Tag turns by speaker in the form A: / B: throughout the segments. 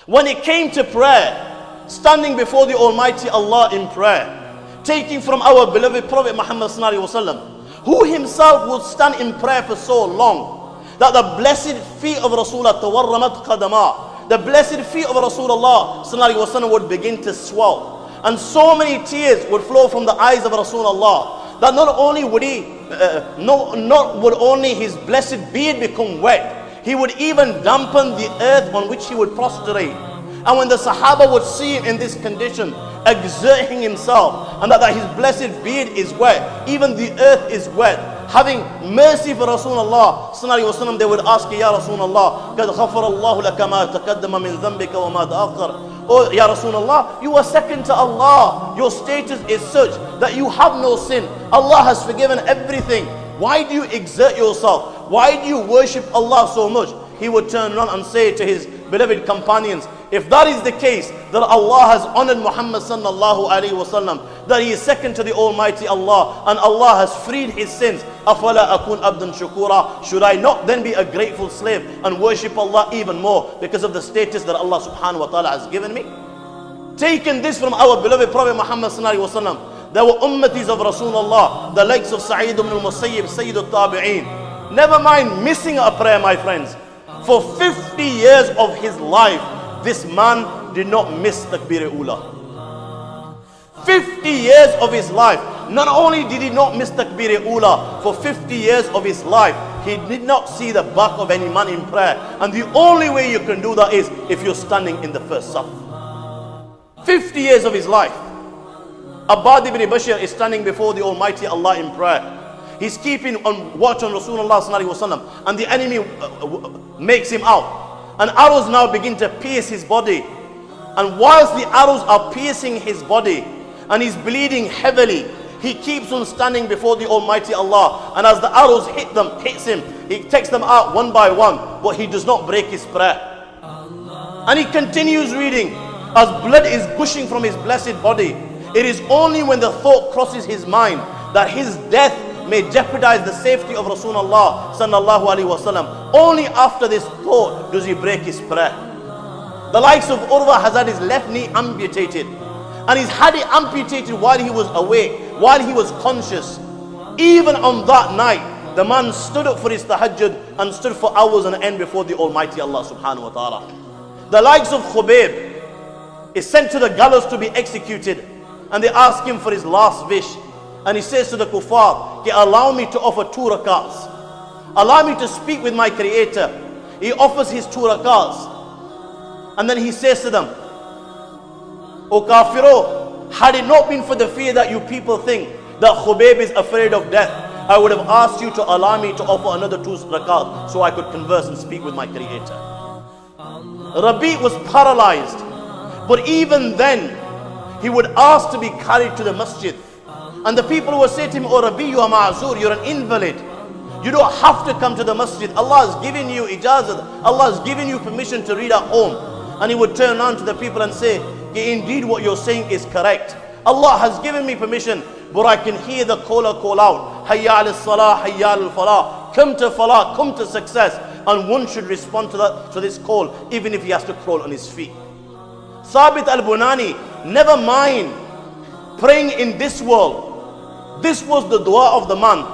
A: When it came to prayer, standing before the Almighty Allah in prayer, taking from our beloved Prophet Muhammad sallallahu alaihi wasallam, who himself would stand in prayer for so long that the blessed feet of Rasulullah tawarramat qadama, the blessed feet of Rasulullah sallallahu alaihi wasallam would begin to swell, and so many tears would flow from the eyes of Rasulullah that not only would his blessed beard become wet, he would even dampen the earth on which he would prostrate. And when the Sahaba would see him in this condition, exerting himself, and that his blessed beard is wet, even the earth is wet, having mercy for Rasulullah sallallahu alaihi wasallam, they would ask, Ya Rasulullah, قَدْ غَفَرَ اللَّهُ لَكَ مَا تَقَدَّمَ مِنْ ذَنْبِكَ وَمَا تَأَخَّرَ. Oh, Ya Rasulullah, you are second to Allah. Your status is such that you have no sin. Allah has forgiven everything. Why do you exert yourself? Why do you worship Allah so much? He would turn around and say to his beloved companions, if that is the case, that Allah has honored Muhammad sallallahu alaihi wasallam, that he is second to the Almighty Allah, and Allah has freed his sins, afala akun abdan shukura, should I not then be a grateful slave and worship Allah even more because of the status that Allah subhanahu wa ta'ala has given me? Taking this from our beloved Prophet Muhammad sallallahu alaihi wasallam, there were ummatis of Rasulullah, the likes of Sa'id ibn al-Musayyib, Sayyid al-Tabi'een. Never mind missing a prayer, my friends. For 50 years of his life, this man did not miss Takbir Ula. 50 years of his life, not only did he not miss Takbir Ula, for 50 years of his life, he did not see the back of any man in prayer. And the only way you can do that is if you're standing in the first saf. 50 years of his life. Abbad ibn Bashir is standing before the Almighty Allah in prayer. He's keeping on watch on Rasulullah sallallahu alaihi wasallam, and the enemy makes him out. And arrows now begin to pierce his body. And whilst the arrows are piercing his body and he's bleeding heavily, he keeps on standing before the Almighty Allah. And as the arrows hits him, he takes them out one by one, but he does not break his prayer. And he continues reading as blood is gushing from his blessed body. It is only when the thought crosses his mind that his death may jeopardize the safety of Rasulullah sallallahu alaihi wasallam, only after this thought does he break his prayer. The likes of Urwa has had his left knee amputated, and he's had it amputated while he was awake, while he was conscious. Even on that night, the man stood up for his tahajjud and stood for hours on end before the Almighty Allah subhanahu wa ta'ala. The likes of Khubayb is sent to the gallows to be executed, and they ask him for his last wish. And he says to the kuffar, allow me to offer 2 rakats. Allow me to speak with my Creator. He offers his 2 rakats. And then he says to them, O kafiro, had it not been for the fear that you people think that Khubayb is afraid of death, I would have asked you to allow me to offer another 2 rakats so I could converse and speak with my Creator. Rabi was paralyzed. But even then, he would ask to be carried to the masjid. And the people would say to him, Oh Rabi, you are ma'azur, you're an invalid. You don't have to come to the masjid. Allah has given you ijazat. Allah has given you permission to read at home. And he would turn around to the people and say, indeed what you're saying is correct. Allah has given me permission, but I can hear the caller call out, Hayya al-salah, hayya al-falah. Come to falah, come to success. And one should respond to this call, even if he has to crawl on his feet. Sabit al-Bunani, never mind praying in this world. This was the dua of the man,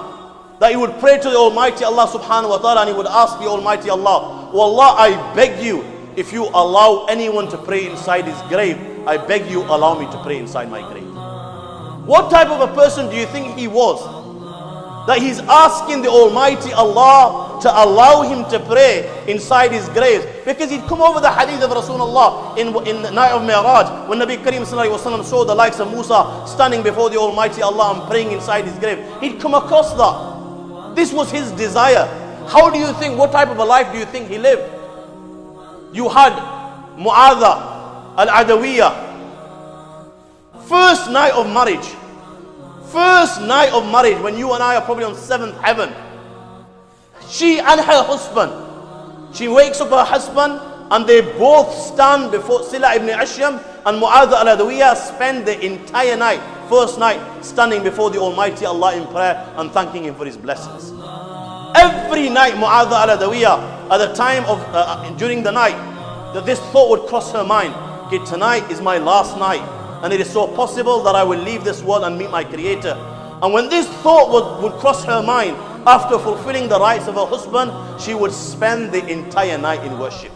A: that he would pray to the Almighty Allah subhanahu wa ta'ala, and he would ask the Almighty Allah, Oh Allah, I beg you, if you allow anyone to pray inside his grave, I beg you allow me to pray inside my grave. What type of a person do you think he was, that he's asking the Almighty Allah to allow him to pray inside his grave? Because he'd come over the hadith of Rasulullah in the night of Mi'raj, when Nabi Kareem sallallahu alaihi wasallam saw the likes of Musa standing before the Almighty Allah and praying inside his grave. He'd come across that. This was his desire. How do you think, what type of a life do you think he lived? You had Mu'adha al-Adawiyya, first night of marriage. First night of marriage, when you and I are probably on 7th heaven. She and her husband, she wakes up her husband, and they both stand before Sila ibn Ashyam and Mu'adha al-Adawiyya, spend the entire night, first night, standing before the Almighty Allah in prayer and thanking Him for His blessings. Every night Mu'adha al-Adawiyya, at the time of, during the night, that this thought would cross her mind. Okay, tonight is my last night, and it is so possible that I will leave this world and meet my Creator. And when this thought would cross her mind, after fulfilling the rights of her husband, she would spend the entire night in worship.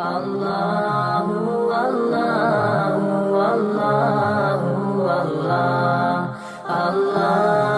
B: Allahu, Allahu, Allahu, Allah, Allah.